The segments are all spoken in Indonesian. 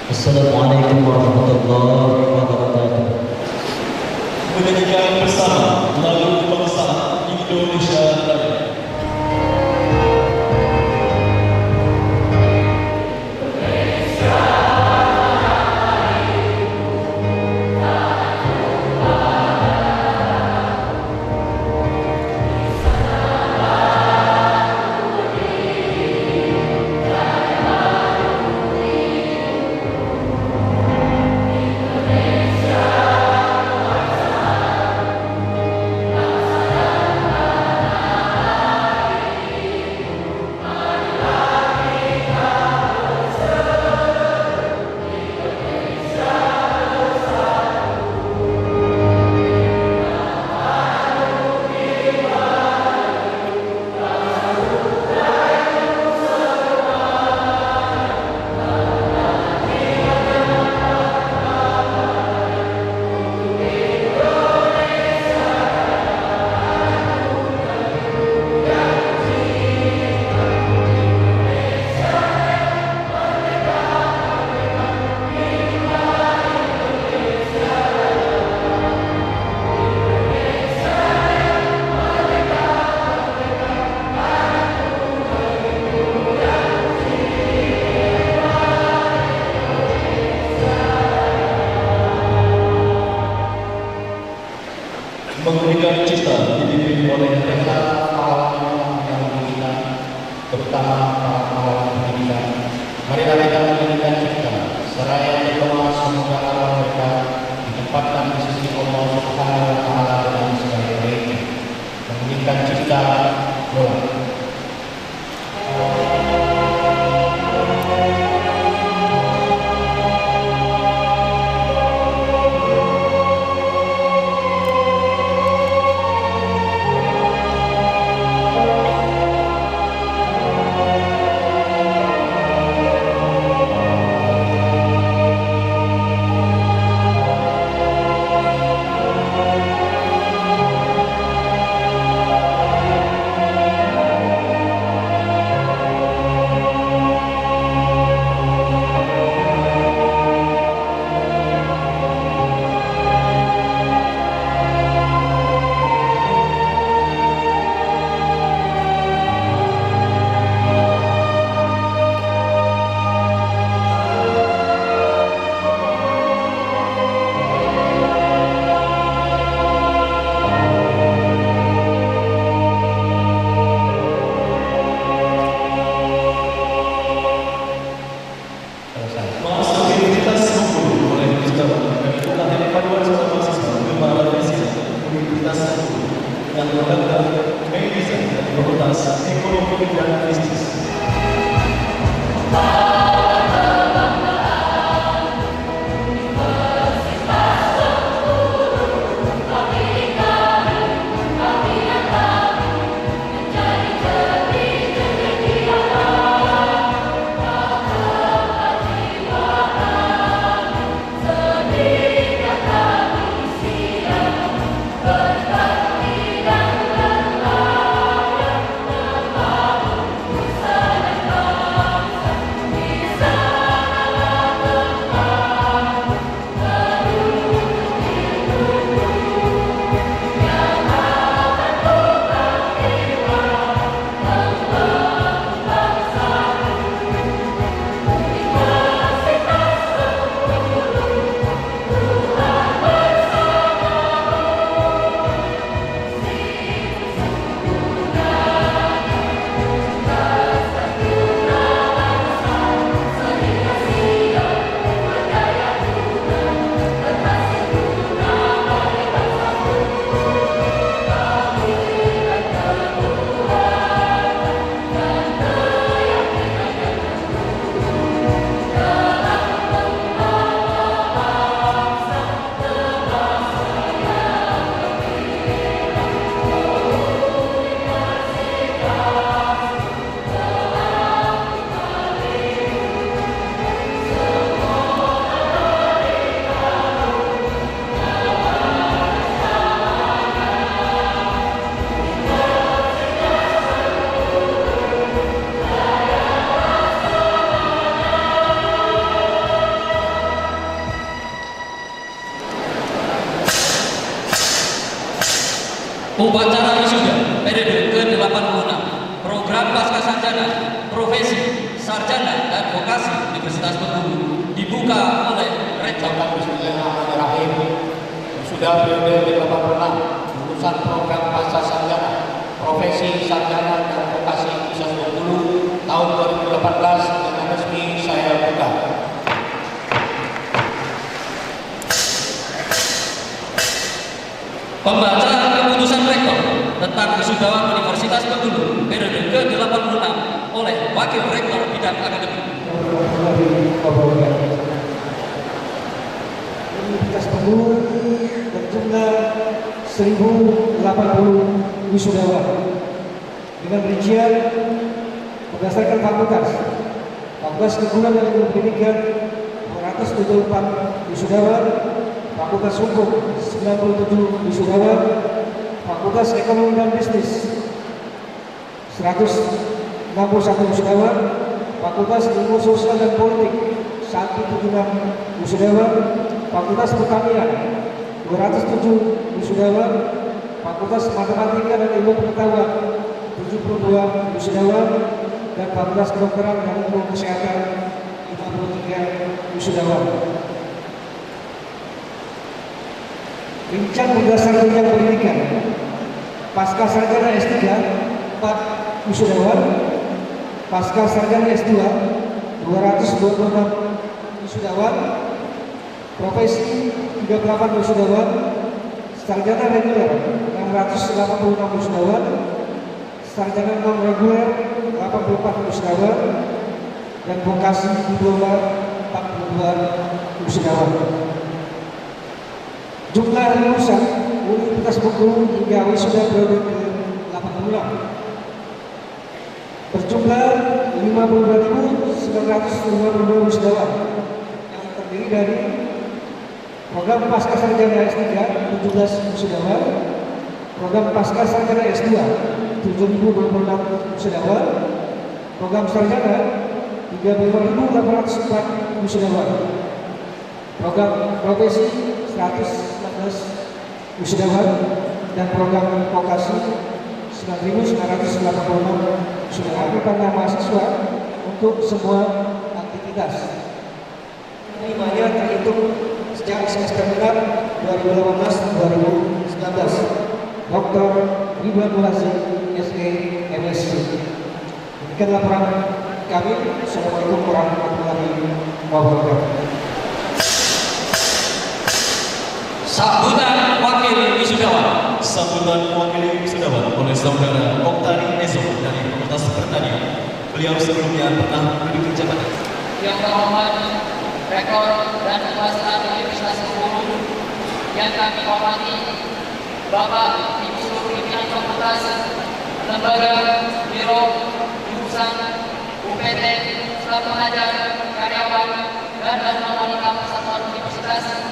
Assalamualaikum warahmatullahi wabarakatuh. Menyanyikan bersama lagu bangsa Indonesia Raya. Memberikan cita dipimpin oleh mereka pahlawan yang mulia, terutama para pahlawan pendidikan. Marilah kita menjadikan cipta, seraya berdoa semoga alam mereka ditempatkan di sisi Allah Subhanahu wa Ta'ala dengan segala baiknya. Memberikan cipta doa. Upacara wisuda periode ke-86 program pasca sarjana, profesi, sarjana, dan vokasi Universitas Bengkulu dibuka oleh Rektor. Bismillahirrahmanirrahim. Sudah periode ke-86 lulusan program pasca sarjana, profesi, sarjana, dan vokasi Universitas Bengkulu tahun 2018 dengan resmi saya buka. Pembacaan keputusan Rektor tentang wisudawan Universitas Bengkulu periode ke-86 oleh Wakil Rektor Bidang Akademik. Universitas Bengkulu berjumlah 1080 wisudawan dengan rincian berdasarkan fakultas. Fakultas Keguruan dan Ilmu Pendidikan 274 wisudawan, Fakultas Hukum 97 wisudawan, Fakultas Ekonomi dan Bisnis 161 wisudawan, Fakultas Ilmu Sosial dan Politik 176 wisudawan, Fakultas Pertanian 207 wisudawan, Fakultas Matematika dan Ilmu Pengetahuan 72 wisudawan, dan Fakultas Kedokteran dan Ilmu Kesehatan 53 wisudawan. Rincian berdasar jenjang pendidikan: pasca sarjana S3 4 wisudawan, pasca sarjana S2 226 wisudawan, profesi 38 wisudawan, sarjana reguler 686 wisudawan, sarjana non reguler 84 wisudawan, dan vokasi diploma 42 wisudawan. Jumlah lulusan Universitas Bengkulu hingga wisuda periode ke-86 berjumlah 52.952 wisudawan yang terdiri dari program pasca sarjana S3 17 wisudawan, program pasca sarjana S2 7.026 wisudawan, program sarjana 35.804 wisudawan, program profesi 119 wisudawan, dan program vokasi 9.986 wisudawan karena mahasiswa untuk semua aktivitas. Penerimanya terhitung sejak semester genap 2018-2019. Dr. Ridwan Mulazim, SE, MSc. Demikian laporan kami. Assalamualaikum warahmatullahi wabarakatuh. Sambutan Wakil Wisudawan. Sambutan wakil wisudawan oleh saudara Oktari Ezo dari Fakultas Pertanian. Beliau sebelumnya pernah menduduki jabatan. Yang terhormat Rektor dan Pelaksana Universitas Bengkulu, yang kami hormati Bapak Ibu seluruh pimpinan fakultas, lembaga, biro, jurusan, UPT, staf pengajar, karyawan, dan alumni wanita persatuan universitas.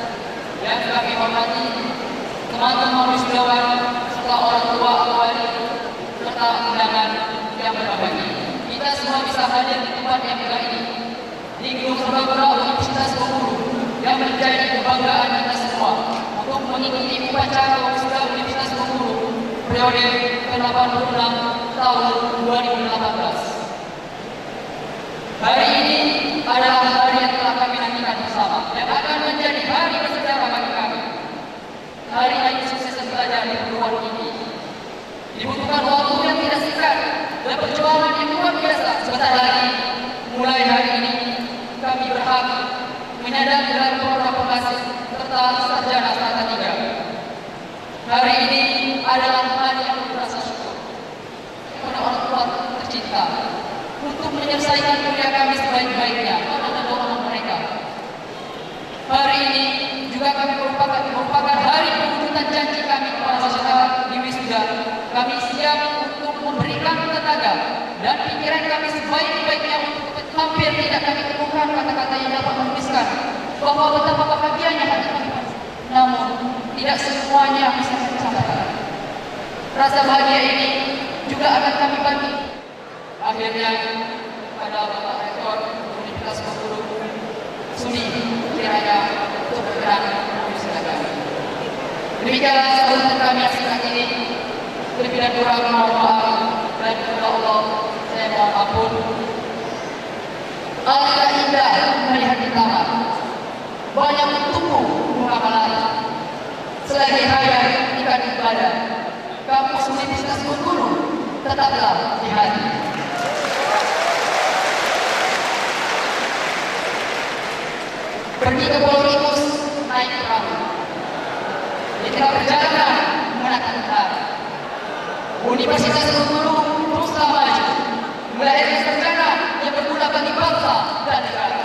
Yang kami hormati teman-teman wisudawan serta orang tua wali serta undangan yang berbahagia. Kita semua bisa hadir di tempat yang megah ini di Gedung Serbaguna Universitas Bengkulu yang menjadi kebanggaan kita semua untuk mengikuti upacara wisuda Universitas Bengkulu periode ke-86 tahun 2018. Hari ini adalah hari yang telah kami nantikan bersama dan akan menjadi hari bersejarah bagi kami. Hari ini sukses belajar di perguruan ini dibutuhkan waktu yang tidak singkat dan perjuangan yang luar biasa. Sebentar lagi, mulai hari ini kami berhak menyandang gelar program vokasi serta sarjana strata 3. Hari ini adalah hari yang merasa syukur kepada orang tua tercinta untuk menyelesaikan kuliah kami sebaik-baiknya karena dorongan mereka. Hari ini juga kami merupakan hari pewujudan janji kami kepada masyarakat di wisuda. Kami siap untuk memberikan tenaga dan pikiran kami sebaik-baiknya untuk hampir tidak kami temukan kata-kata yang dapat menuliskan bahwa betapa bahagianya hati kami. Namun tidak semuanya bisa tercapai. Rasa bahagia ini juga akan kami bagi. Akhirnya pada Bapak Rektor Universitas Bengkulu sudi kiranya untuk bergerak di wisuda kami. Demikianlah sambutan kami yang singkat ini. Lebih dan kurang mohon maaf dan kepada Allah saya mohon ampun. Alangkah indah melihat di taman, banyak tumbuh bunga melati. Selagi raya ikan ibadah, kampus Universitas Bengkulu tetaplah di hati. Pergi ke Pulau Tikus naik perahu, di tengah perjalanan menatap utara. Universitas Bengkulu teruslah maju, melahirkan sarjana yang berguna bagi bangsa dan negara.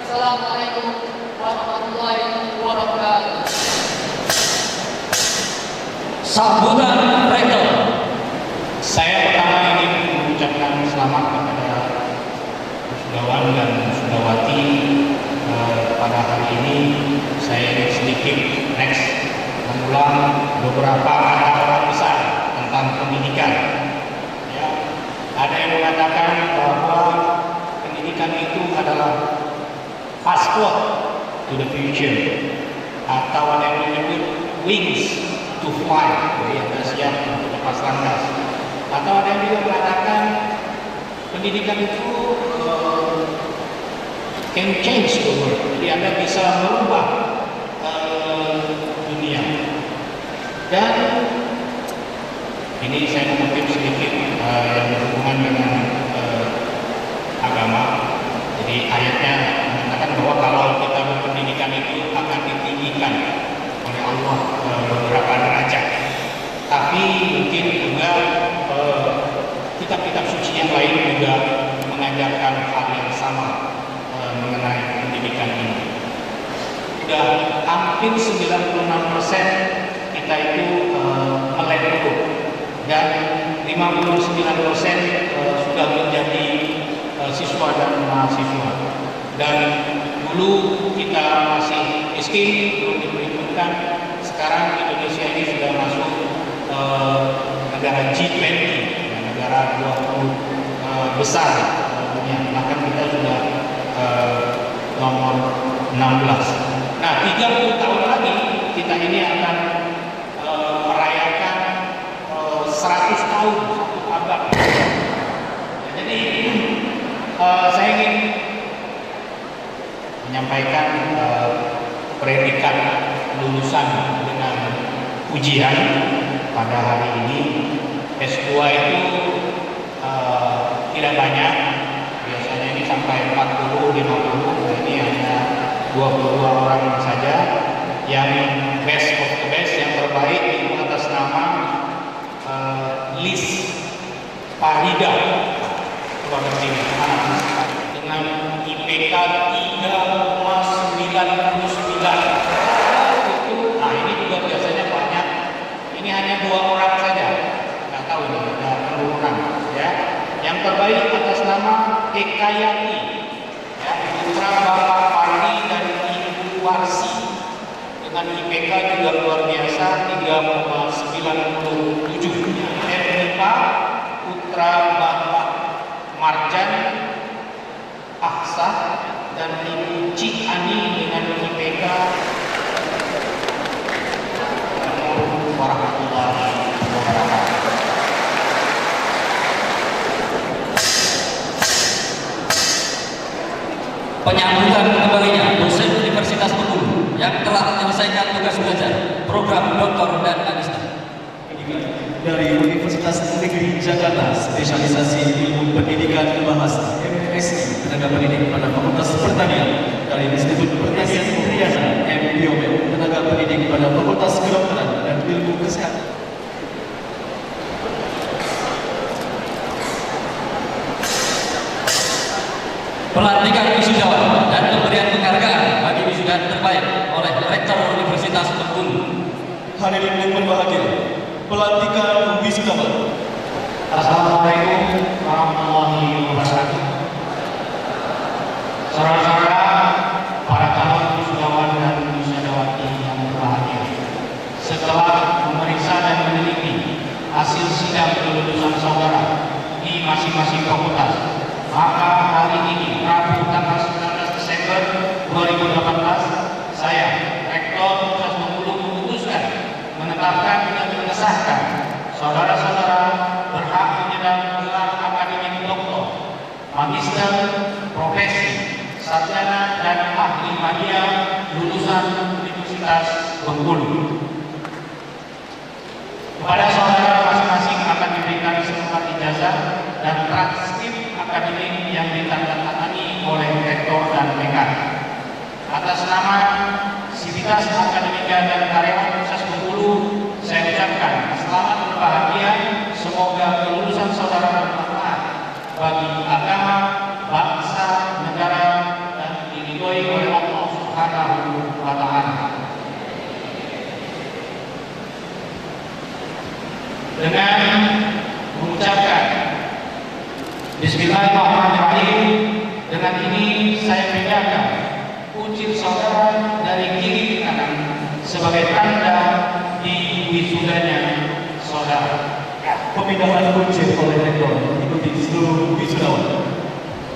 Assalamualaikum warahmatullahi wabarakatuh. Sambutan Rektor. Saya pertama ingin mengucapkan selamat kepada wisudawan dan wisudawati pada hari ini. Saya ingin sedikit mengulang beberapa kata-kata besar tentang pendidikan. Ya, ada yang mengatakan bahwa pendidikan itu adalah passport to the future, atau ada yang menyebut wings to fly, jadi ada siap untuk lepas landas. Atau ada yang juga mengatakan pendidikan itu can change the world, jadi Anda bisa merubah dunia. Dan ini saya mengutip sedikit yang berhubungan dengan agama. Jadi ayatnya mengatakan bahwa kalau kita berpendidikan itu akan ditinggikan oleh Allah beberapa derajat. Tapi mungkin juga kitab-kitab suci yang lain juga mengajarkan hal yang sama mengenai pendidikan ini. Sudah hampir 96% kita itu melek dulu, dan 59% sudah menjadi siswa dan mahasiswa. Dan dulu kita masih miskin, belum diperhitungkan. Sekarang Indonesia ini sudah masuk negara G20, negara 20 besar dunia. Bahkan kita sudah nomor 16. Nah, 30 tahun lagi kita ini akan merayakan 100 tahun, satu abad. Jadi saya ingin menyampaikan predikat lulusan dengan ujian pada hari ini. S2 itu tidak banyak, biasanya ini sampai 40, 50, ini hanya 22 orang saja. Yang best of the best, yang terbaik itu atas nama Liz Farida, keluarga ini, dengan IPK 3,99. Nah, ini juga biasanya banyak. Ini hanya 2 orang saja. Nggak tahu ini ada penurunan, ya. Yang terbaik atas nama Ekayati, ya, putra Bapak Pardi dan Ibu Warsi, dengan IPK juga luar biasa 3,97. Ernita, putra Bapak Marjan Aksa dan Ibu Cik Ani dengan IPK warahmatullahi wabarakatuh. Penyambutan kembalinya dosen Universitas Bengkulu yang telah menyelesaikan tugas belajar program doktor dan magister dari Universitas Negeri Jakarta, spesialisasi ilmu pendidikan bahasa MSI tenaga pendidik pada Fakultas Pertanian, dari Institut Pertanian Triana MBiomed tenaga pendidik pada Fakultas Kedokteran dan Ilmu Kesehatan. pelantikan wisudawan dan pemberian penghargaan bagi wisudawan terbaik oleh Rektor Universitas Bengkulu. Hadirin yang berbahagia, pelantikan wisudawan. Assalamualaikum warahmatullahi wabarakatuh. Saudara-saudara, para calon wisudawan dan wisudawati yang berbahagia, setelah memeriksa dan meneliti hasil sidang kelulusan saudara di masing-masing fakultas, maka hari ini, Rabu tanggal 19 Desember 2018, saya, Rektor Rektor Universitas Bengkulu memutuskan menetapkan dan mengesahkan saudara-saudara berhak menyandang gelar akademik doktor, magister, profesi, sarjana dan ahli media lulusan Universitas Bengkulu. Kepada saudara masing-masing akan diberikan surat ijazah dan transkrip akademik yang ditandatangani oleh rektor dan dekan. Atas nama Sivitas Akademika dan karyawan Universitas Bengkulu, saya ucapkan selamat berbahagia. Semoga kelulusan saudara bermanfaat bagi agama, bangsa, negara, dan diridhoi oleh Allah Subhanahu wa Ta'ala. Dengan mengucapkan Bismillahirrahmanirrahim, dengan ini saya pindahkan ucil saudara dari kiri ke kanan sebagai tanda di wisudanya saudara. Pemindahan ucil oleh rektor ikuti seluruh wisudawan.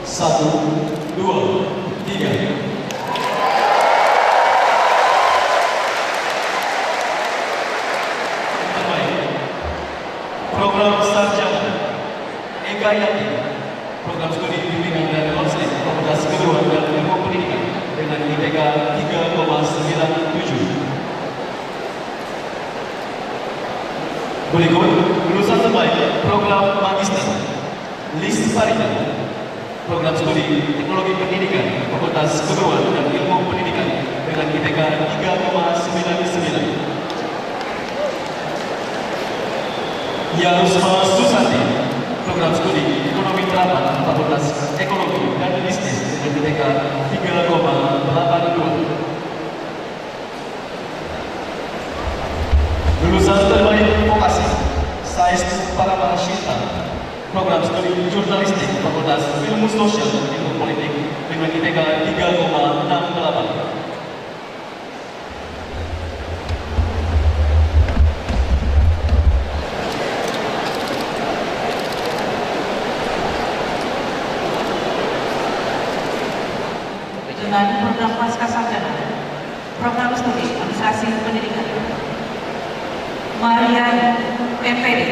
1, 2, 3. Program sarjana Eka Yati, program studi bimbingan dan konseling Fakultas Kedua dan Ilmu Pendidikan dengan IPK 3,97. Berikut lulusan terbaik program magister Lis Farida, program studi Teknologi Pendidikan Fakultas Kedua dan Ilmu Pendidikan dengan IPK 3,99. Yarusma Susanti, program studi Ekonomi Terapan Fakultas Ekonomi dan Bisnis dengan IPK 3,82. Lulusan terbaik vokasi Sais Paramahasita, program studi Jurnalistik Fakultas Ilmu Sosial dan Ilmu Politik dengan IPK 3,68. Dengan program pasca sarjana, program studi administrasi pendidikan, Marian MPD,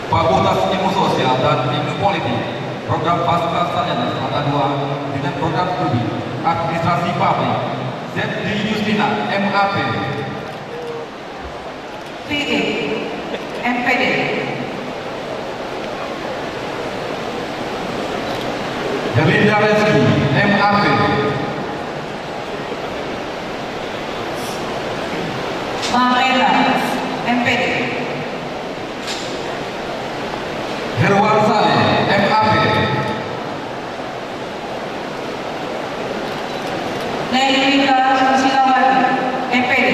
Fakultas Ilmu Sosial dan Ilmu Politik, program pasca sarjana semester 2 dengan program studi administrasi pabrik, Zedri Justina MAP, PE, MPD, Herlinda Reski MAP, Marela MPD, Herwan Saleh MAP, Nelika Silawati MPD,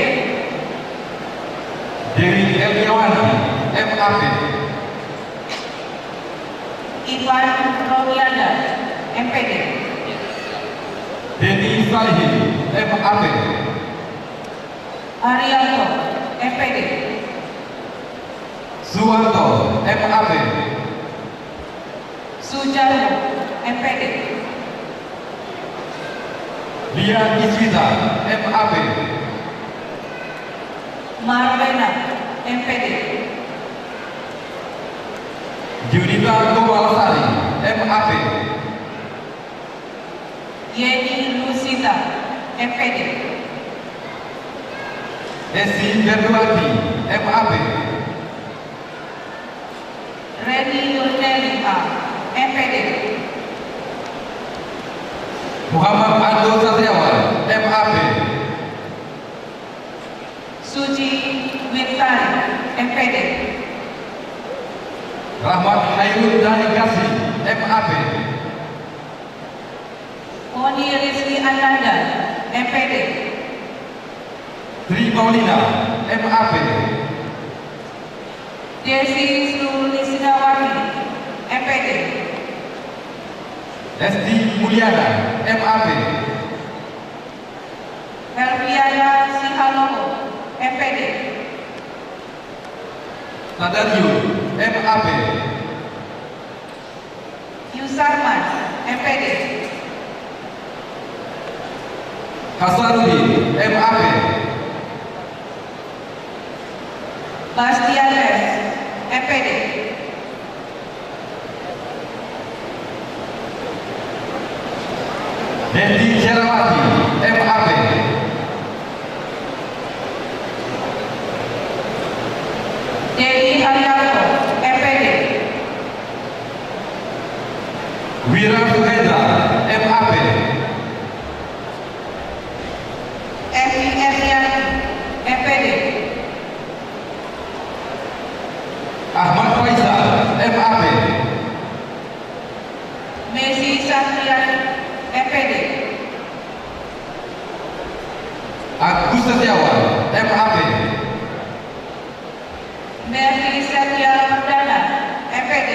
Dewi Eliawani MAP, Ivan Romianda MPD, Denny Salihin MAP, Arianto MPD, Suwanto MAP, Sujarwo MPD, Lia Iswita MAP, Marlena MPD, Junita Gowalasari MAP, Yeni Lusita MPD, Desi Berduati MAP, Reni Nurnelika MPD, Muhammad Ando Satriawan MAP, Suci Wintari MPD, Rahmat Hairul Dani Kasih MAP, Moni Rizky Ananda MPD, Tri Maulina MAP, Desi Sulisnawati MPD, Lesti Mulyana MAP, Herbiana Sihalomo MPD, Tadariu MAP, Yusarman MPD, Hasanuddin, MAP. Bastian Les, MPD. Dendi Jerawati, MAP. Dedi Haryanto, MPD. Wira Suhendra, MAP. Evi Eriani, MPD. Ahmad Faisal, MAP. Messi Satriani, MPD. Agus Setiawan, MAP. Mervi Setia Perdana, MPD.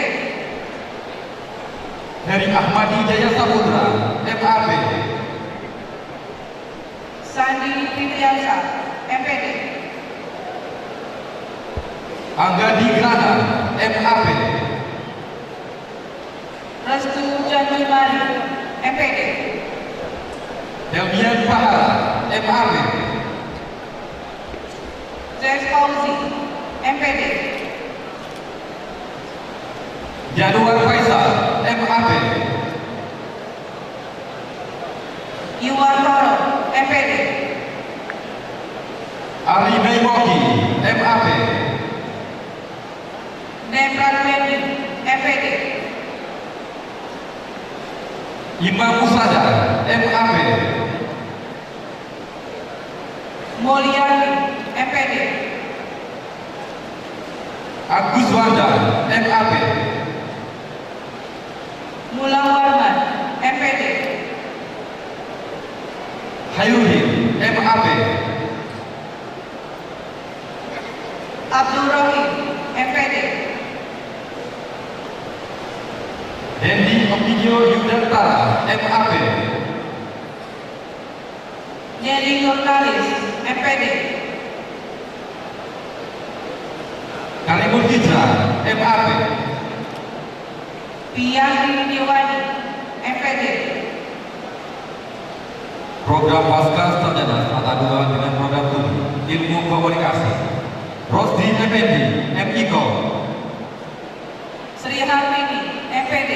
Heri Ahmadi Jaya Saputra, MAP. Sandi Fitriansa, MPD. Angga Digrana, MAP. Restu Janjumari, MPD. Delmian Pahara, MAP. Zex Fauzi, MPD. Januar Faisal, MAP. Iwan Toro, MPD. Ari Naimoki, MAP. Nebrat Mendi, MPD. Imam Musada, MAP. Mulyani, MPD. Agus Wanda, MAP. Mulang Warman, MPD. Hayudin, MAP. Abdul Rahim, MPD. Dendi Opidio Yudantara, MAP. Neri Nurkalis, MPD. Kalimul Hijrah, MAP. Piyani Dewani, MPD. Program Pasca Sarjana Angkatan 2 dengan program studi Ilmu Komunikasi. Rosdi Effendi, MIKO. Sri Harmini, MPD.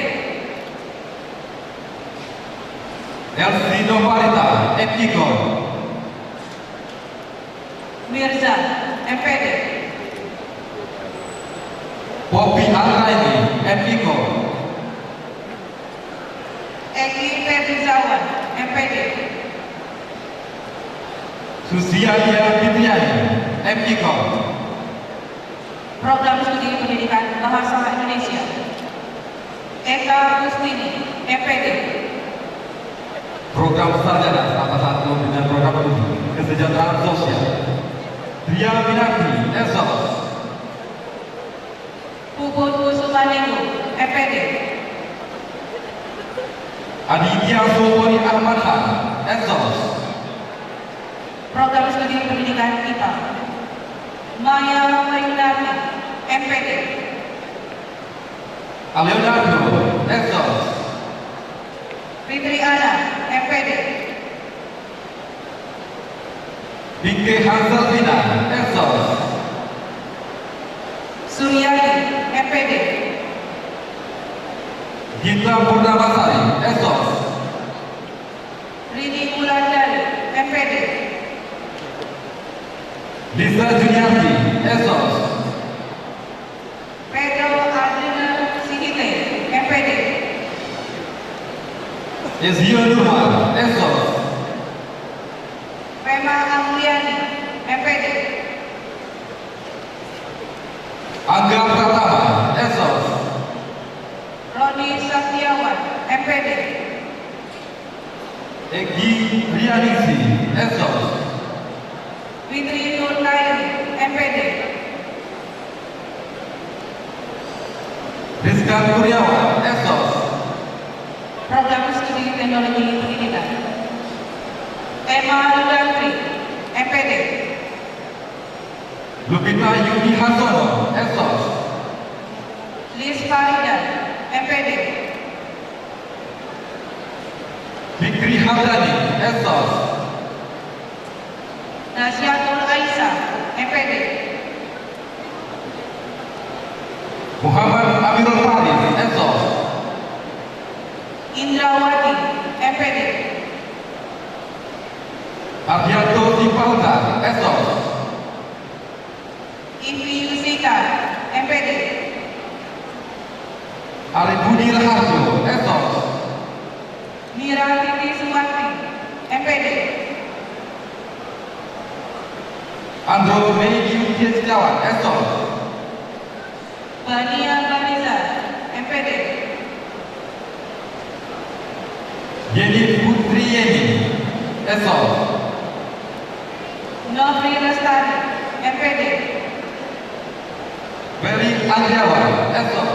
Elsie Novarita, MIKO. Mirza, MPD. Poppy Alraini, MIKO. Eki Ferdizawan, MPD. Susiadia Fitriani, MIKO. Program Studi Pendidikan Bahasa Indonesia. Eka Agustini, MPD. Program Sarjana Angkatan 1 dengan program studi Kesejahteraan Sosial. Tria Minarti, Esos. Puput Kusumaninggo, MPD. Aditya Sultoni Ahmadhan, Esos. Program Studi Pendidikan IPA. Maya Mayunarti, MPD. Leonardo, Esos. Fitri Ana, MPD. Bingke Hansalvina, Esos. Suryadi, MPD. Gita Purnamasari, Esos. Rini Wulandari, MPD. Lisa Juniarti, Esos. Pedro Adrina Sihite, MPD. Ezio Nurman, Esos. Pema Amuliani, MPD. Angga Pratama, Esos. Roni Sastiawan, MPD. Egi Rianisi, Esos. Fitri Nurkaini, MPD. Rizkan Kurniawan, Esos. Program Studi Teknologi Pendidikan. Emma Ludantri, MPD. Lupita Yuni Hasono, Esos. Liz Farida, MPD. Fikri Hamdani, Esos. Nasyatul Aisyah, MPD. Muhammad Amirul Faris, Ensos. Indrawati, MPD. Ardianto Sipautan, Ensos. Ivi Yusita, MPD. Arif Budi Raharjo, Ensos. Mira Titi Suwati, MPD. Andro Megi Setiawan, Ensos. Bania Baniza, MPD. Yeni Putri Yeni, Ensos. Nofri Lestari, MPD. Ferry Andriawan, Ensos.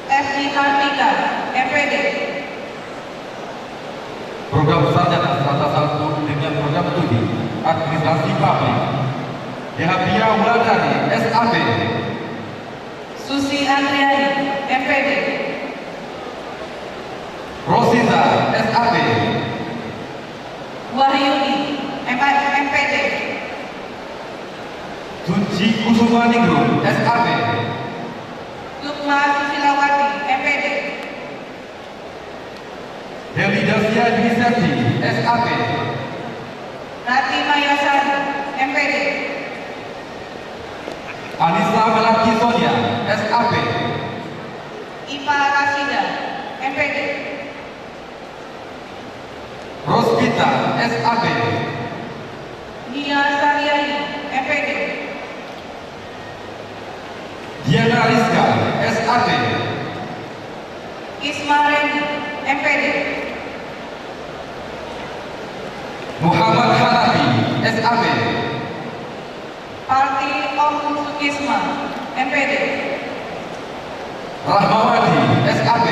FD Kartika, MPD. Program sarjana strata 1 dengan program studi administrasi publik. Dehabia Wulandari, SAB. Susi Andriani, MPD. Rosiza, SAB. Wahyudi, MPD. Suci Kusuma Ningrum, SAB. Lukma Susilawati, MPD. Deli Dasia Dinisati, SAB. Rati Mayasari, MPD. Anissa Melaki Sonia, SAB. Ipa Kasida, MPD. Rospita, SAB. Nia Saryani, MPD. Diana Rizka, SAB. Isma Reni, MPD. Muhammad Hanafi, SAB. Parti Om Sukisma, MPD. Rahmawati, SAB.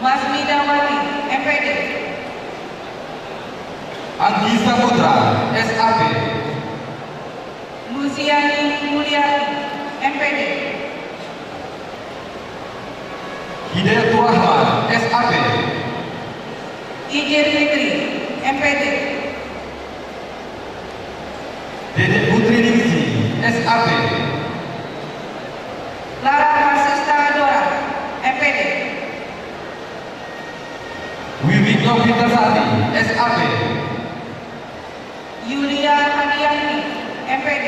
Masmidawati, MPD. Anggi Saputra, SAB. Luciani Mulyani, MPD. Hidayatul Rahman, SAB. Ijir Fitri, MPD. Dedek Putri Ningsi, SAB. Lara Masista Dora, MPD. Wiwik Novitasari, SAB. Yulia Hadiani, MPD.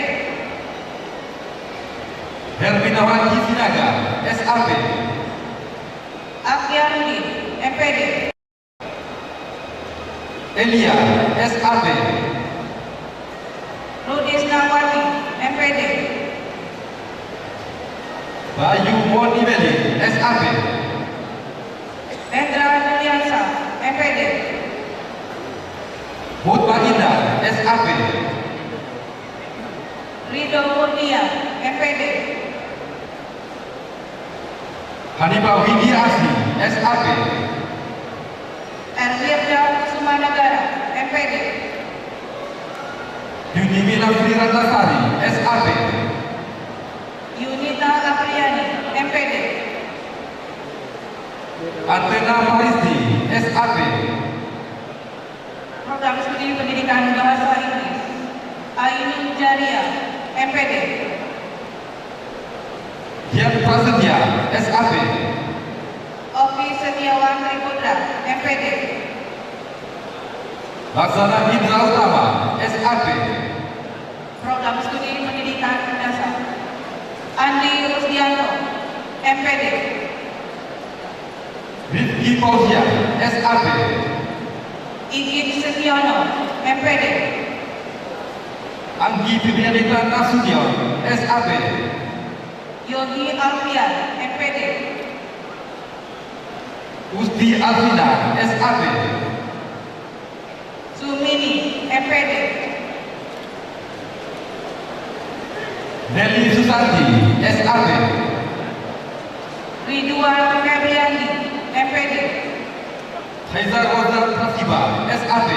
Herminawati Sinaga, SAB. Akhyaruddin, MPD. Elia, SAB. Rudisnawati, MPD. Bayu Monibeli, SAB. Hendra Juliansa, MPD. Mutma Indah, SAB. Rido Kurnia, MPD. Hanifah Widya Asli, SAB. Erwirda Sumanegara, MPD. Yuni Nafri Ratnasari, SAB. Yunita Apriani, MPD. Antena Faristi, SAB. Program Studi Pendidikan Bahasa Inggris. Ainun Jaria, MPD. Dian Prasetya, SAB. Ovi Setiawan Triputra, MPD. Laksana Indra Utama, SAB. Program Studi Pendidikan Dasar. Andi Rusdianto, MPD. Rifki Fauzia, SAB. Igit Setiono, MPD. Anggi Fitrianita Nasution, SAB. Yogi Alfian, MPD. Usti Alvina, SAB. Sumini, MPD. Nelly Susanti, SAB. Ridwan Febriandi, MPD. Haizar Rozal Prasiba, SAB.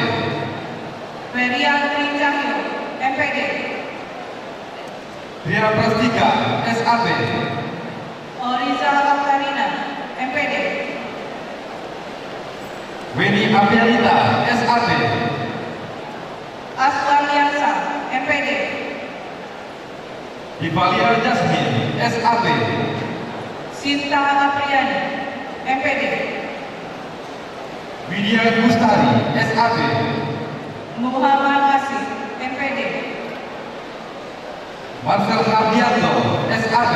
Ferian Cahyo, MPD. Ria Prastika, SAB. Oriza Oktarina, MPD. Weni Aprianita, SAB. Divalia Jasmine, SAP. Sinta Apriani, MPD. Widya Gustari, SAP. Muhammad Asif, MPD. Marcel Ardianto, SAP.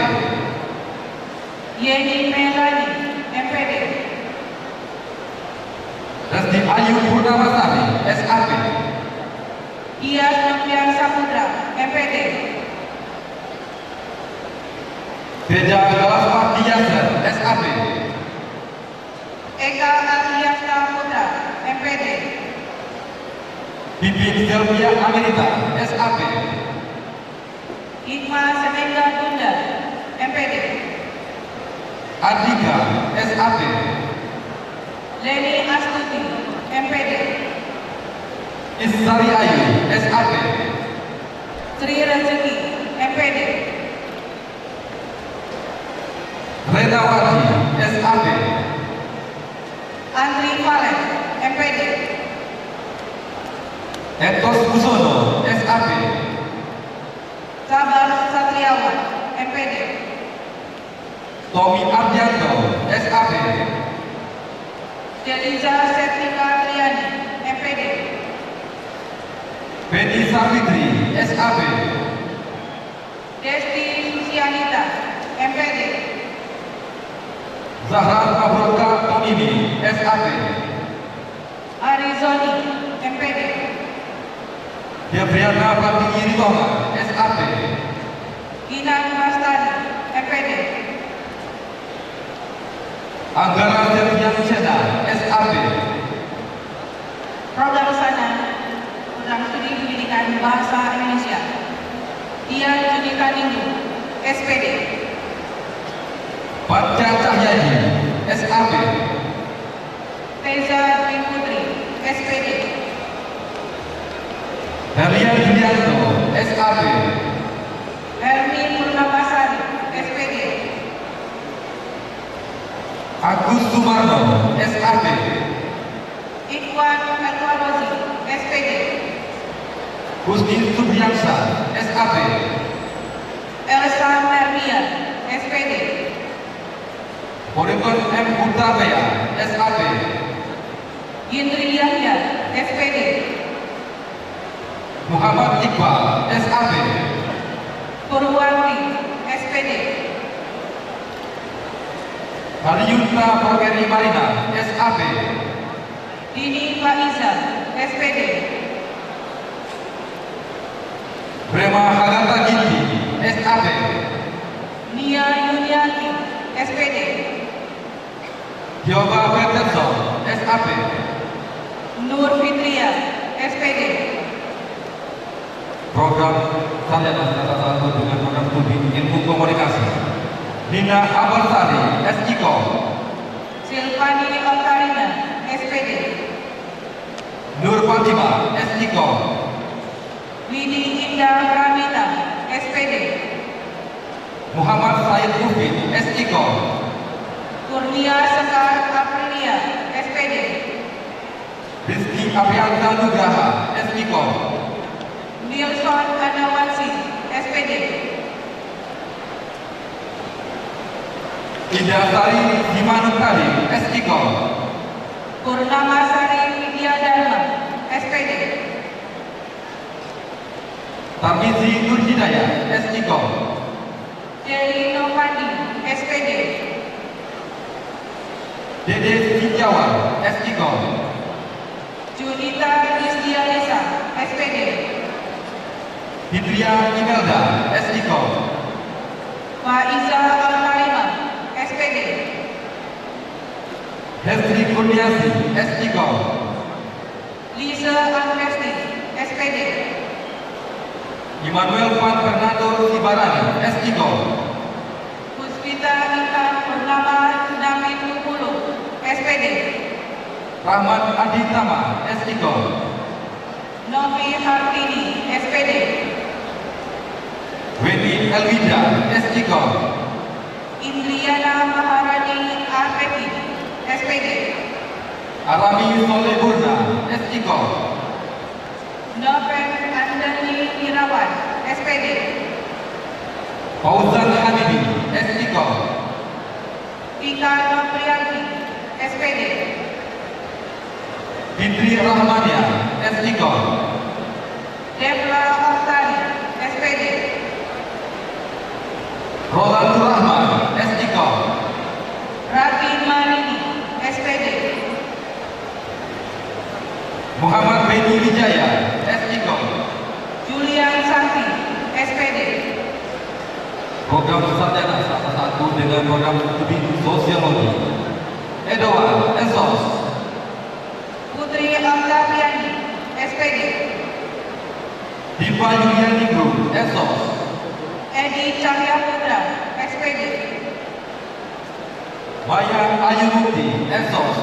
Yeni Melani, MPD. Resti Ayu Purnamasari, SAP. Iyas Novian Saputra, MPD. Teja Galaswati Yasser, SAP. Eka Alias Saputra, MPD. Bibit Sylvia Amerita, SAP. Hikmah Senengga Tunda, MPD. Adika, SAP. Leni Astuti, MPD. Isari Ayu, SAP. Sri Rezeki, MPD. Renawati, SAP. Andri Valen, MPD. Etos Kusono, SAP. Sabar Satriawan, MPD. Tommy Ardianto, SAP. Deliza Setrika Triani, MPD. Betty Savitri, SAP. Desti Susianita, MPD. Zahra Abroka Tomimi, SAP. Arizoni, MPD. Debriana Pratigi Ritoma, SAP. Inang Mastani, MPD. Anggara Servian Cena, SAP. Program Sana, Program Studi Pendidikan Bahasa Indonesia. Dian Junika Nindu, SPD. Panca Cahyadi, SAP. Teza Dwi Putri, SPD. Dalian Julianto, SAP. Hermi Purnamasari, SPD. Agus Sumarno, SAP. Ikhwan Alwarozi, SPD. Husni Subiaksa, SAP. Elsa Mernia, SPD. Polygon M. Hutabaya, SAP. Yindri Yahya, SPD. Muhammad Iqbal, SAP. Purwanti, SPD. Haryunta Prokeri Marina, SAP. Dini Faiza, SPD. Brema Hagata Ginti, SAP. Nia Yuniati, SPD. Yoga Peterson, SAP. Nur Fitria, SPD. Program Sarjana Tata dengan program studi ilmu komunikasi. Nina Abarsari, SIKO. Silvani Oktarina, SPD. Nur Fatima, SIKO. Widi Indah Pramita, SPD. Muhammad Said Ufin, SIKO. Kurnia Sekar Aprilia, SPD. Rizky Aprianta Nugraha, SIKO. Nilson Anawansi, SPD. Indah Sari Dimanukari, SIKO. Purnama Sari Widya Dharma, SPD. Tarmizi Nur Hidayah, SIKO. Jerry Novandi, SPD. Dede Setiawan, SIKO. Junita Krisdianesa, SPD. Hidria Imelda, SIKO. Faiza Al-Karima, SPD. Hestri Kurniasi, SIKO. Lisa Anvesti, SPD. Immanuel Juan Fernando Sibarani, SIKO. Puspita Intan Purnama David Lupulu, SPD. Rahmat Aditama, SIKO. Novi Hartini, SPD. Wendy Elwida, SIKO. Indriana Maharani Arpeti, SPD. Arami Soleburna, SIKO. Noven Andani Irawan, SPD. Fauzan Hamidi, S.Ikom. Tika Noprianti, SPD. Fitri Rahmania, S.Ikom. Devla Oktari, SPD. Roland Rahman, S.Ikom. Rati Marini, SPD. Muhammad Beni Wijaya, S.Ikom. Julian Santi, SPD. Program sarjana salah satu dengan program studi sosiologi. Edward, Esos. Putri Oktaviani, SPD. Diva Yuliani Group, Esos. Edi Cahya Putra, SPD. Maya Ayu Mukti, Esos.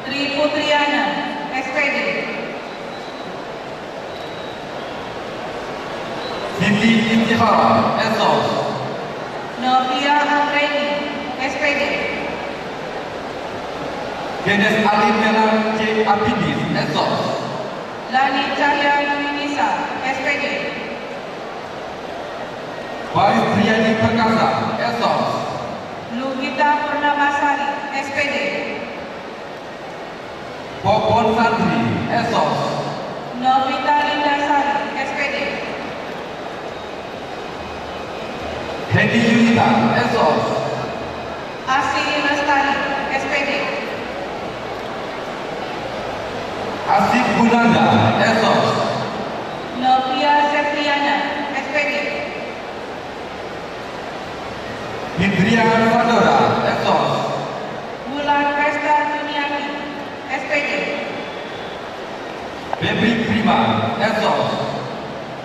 Tri Putriana, SPD. Siti Intihara, Esos. Novia Anggreni, SPD. Genes Ali Melang C. Abidis, Esos. Lani Cahya Yunisa, SPD. Baris Triadi Perkasa, Esos. Lugita Purnamasari, SPD. Popon Santri, Esos. Novita Lindasari, SPD. Hedi Yunita, Esos. Asi Lestari, SPD. Asif Gunanda, Esos. Novia Septiana, SPD. Hidrian Sandora, Esos. Wulan Resta Juniati, SPD. Febri Prima, Esos.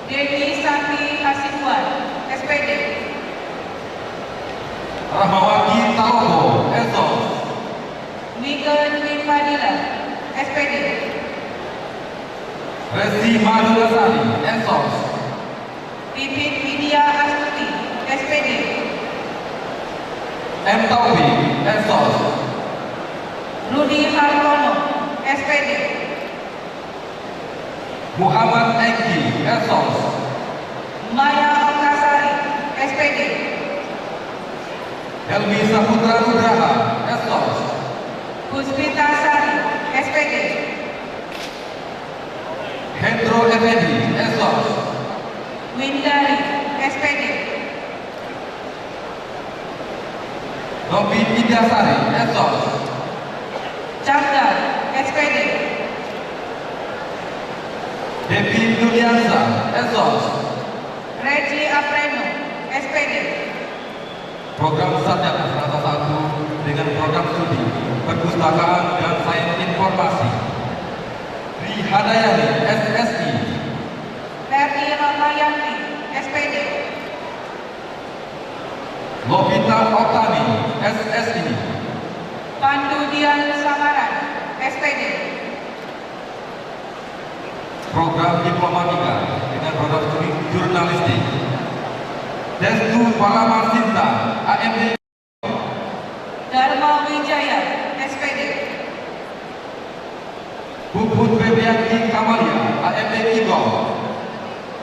Dewi Santi Hasibuan, SPD. Rahmawati Talobo, Esos. Mika Dwi Fadila, SPD. Resi Madulasari, Esos. Pipit Widya Astuti, SPD. M. Taufik, Esos. Rudi Hartono, SPD. Muhammad Eki, Esos. Maya Okasari, SPD. Helmi Saputra Nugraha, Esos. Puspita Sari, SPD. Hendro Effendi, Esos. Windari, SPD. Novi Indasari, Esos. Chandar, SPD. Devi Nuliansa, Esos. Regli Apreno, SPD. Program sarjana salah satu dengan program studi perpustakaan dan sains informasi. Tri Hadayani, SSI. Ferdi Rahmayanti, SPD. Lovita Oktani, SSI. Pandu Dian Samaran, SPD. Program diplomatika dengan program studi jurnalistik. Destu Paramasinta, AMD. Dharma Wijaya, SPD. Puput Febrianti Kamalia, AMD Igom.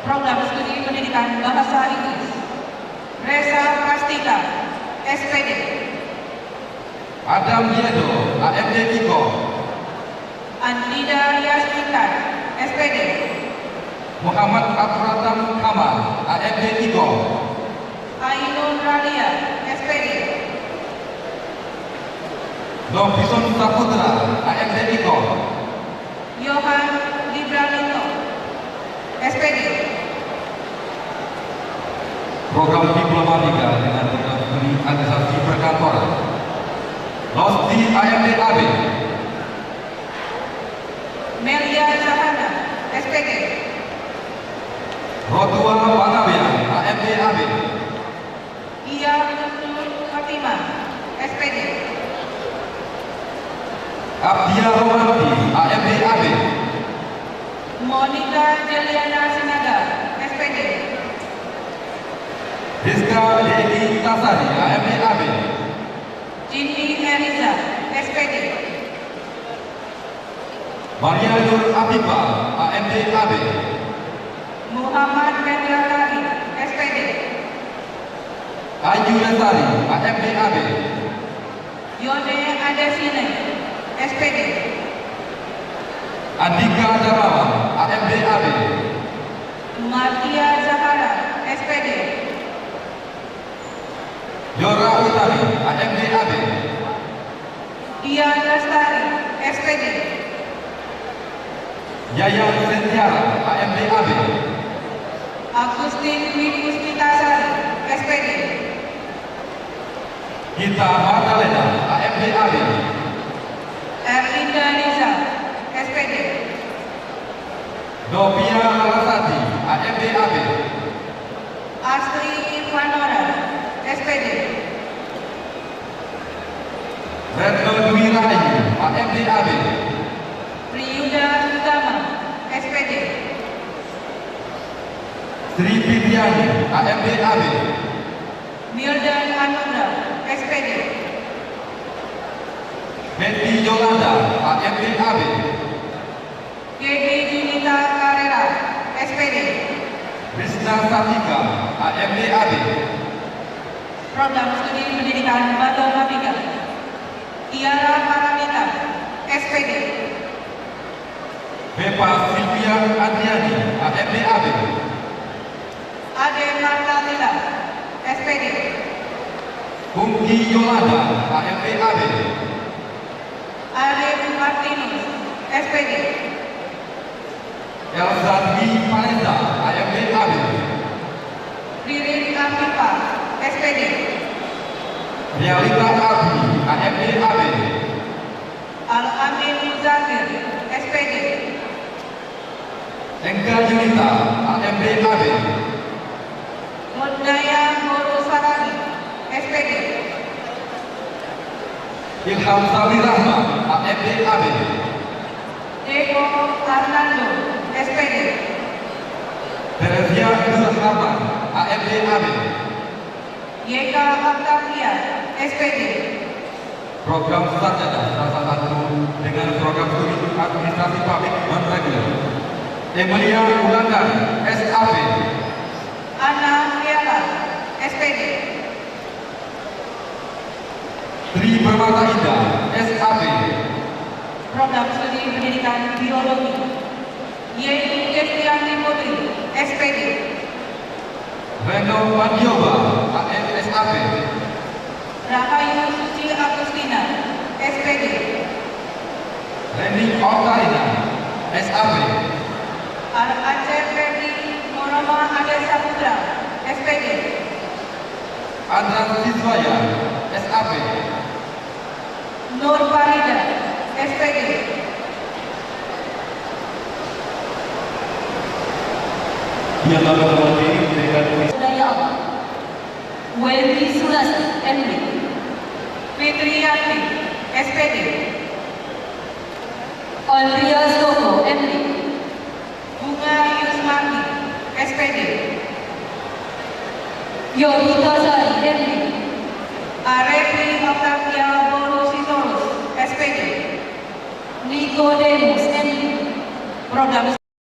Program Studi Pendidikan Bahasa Inggris. Reza Prastika, SPD. Adam Yedo, AMD Igom. Andida Yasmitan, SPD. Muhammad Atratam Kamal, AMD Igom. Ainun Ralia, SPD. Novison Saputra, AMD Igom. Johan Libranito, SPD. Program diplomatika dengan program studi administrasi perkantoran. Losti AMD AB. Melia Zahana, SPD. Rotua Panawian, AMD AB. Ia Nurul Fatimah, SPD. Abdia Romanti, AMD AB. Monica Jeliana Sinaga, SPD. Rizka Dedi Tasari, AMD AB. Cindy Eriza, SPD. Maria Nur Afifa, AMD AB. Muhammad Vendra Kari, SPD. Ayu Lestari, AMD AB. Yone Adesine, SPD. Andika Darmawan, AMD AB. Martia Zahara, SPD. Yora Utami, AMD AB. Dian Lestari, SPD. Yayan Sentiara, AMD AB. Agustin Dwi Puspitasari, SPD. Gita Magdalena, AMD AB. Erlinda Riza, SPD. Novia Larasati, AMD AB. Astri Ivanora, SPD. Retno Dwi Rahayu, AMD AB. Priyuda Sudama, SPD. Sri Fitriani, AMD AB. Mildan Anugrah, SPD. Betty Yolanda, AMD AB. Gedi Junita Karera, SPD. Rizna Satika, AMD AB. Program Studi Pendidikan Batu Mabika. Tiara Paramita, SPD. Beva Silvia Adriani, AMD AB. Ade Marta Lila, SPD. Pungki Yolanda, AMD AB. Arif Martinus, SPD. Elsa Dwi Vanessa, AMD AB. Ririn Afifa, SPD. Realita Abdi, AMD AB. Al-Amin Muzakir, SPD. Engka Yunita, AMD AB. Mudnaya Guru Sarani, SPD. Ilham Sali Rahma, AMD AB. Deko Arnando, SPD. Teresia Nur Harman, AMD AB. Yeka Octavia, SPD. Program sarjana salah satu dengan program studi administrasi publik non reguler. Emilia Wulandari, SAP. Ana Fiala, SPD. Tri Permata Indah, SAP. Program Studi Pendidikan Biologi. Yeni Kestianti Putri, SPD. Reno Mandioba, AMSAP. Rahayu Suci Agustina, SPD. Reni Oktarina, SAP. Al-Aceh Febri Moroma Ade Saputra, SPD. Andran Siswaya, SAP. Nur Farida, SPD. Yang kami hormati dengan Budaya Allah. Welby Sulasi, MD. Fitri Yati, SPD. Olvia Soko, MD. Bunga Yusmati, SPD. Yogita Sari, MD. Arepi Octavia Boru Sitorus, SPD. Nicodemus, MD. Program